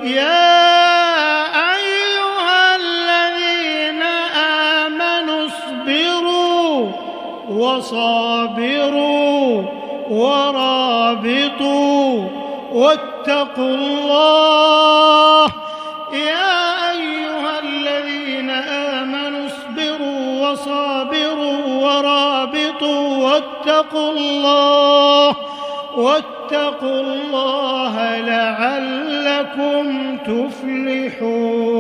يا أيها الذين آمنوا اصبروا وصابروا ورابطوا واتقوا الله. يا أيها الذين آمنوا اصبروا وصابروا ورابطوا واتقوا الله لعلكم تفلحون.